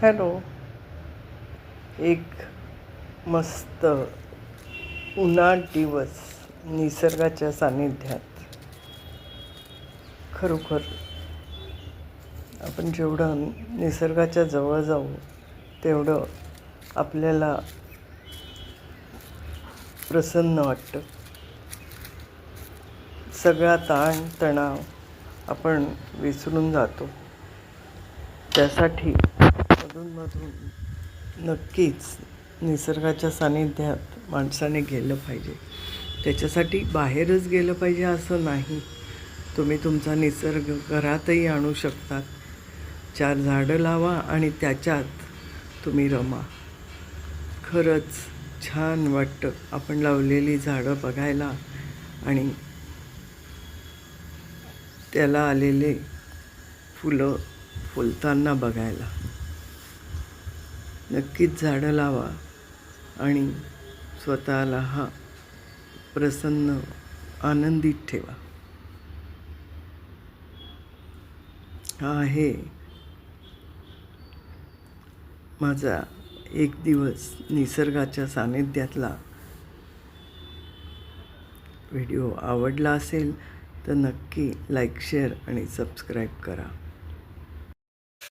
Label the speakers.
Speaker 1: Hello. एक मस्त उन्हाळ दिवस निसर्गाच्या सानिध्यात. खरोखर आपण जेवढं निसर्गाच्या जवळ जाऊ तेवढं आपल्याला प्रसन्न वाटतं. सगळा ताण तणाव आपण विसरून जातो. त्यासाठी मधून नक्कीच निसर्गाच्या सानिध्यात माणसाने गेलं पाहिजे. त्याच्यासाठी बाहेरच गेलं पाहिजे असं नाही. तुम्ही तुमचा निसर्ग घरातही आणू शकतात. 4 झाडं लावा आणि त्याच्यात तुम्ही रमा. खरंच छान वाटतं आपण लावलेली झाडं बघायला आणि त्याला आलेले फुलं फुलताना बघायला. नक्कीच झाडं लावा आणि स्वतःला प्रसन्न आनंदित ठेवा. हा आहे माझा एक दिवस निसर्गाच्या सानिध्यातला व्हिडिओ. आवडला असेल तर नक्की लाईक, शेअर आणि सबस्क्राईब करा.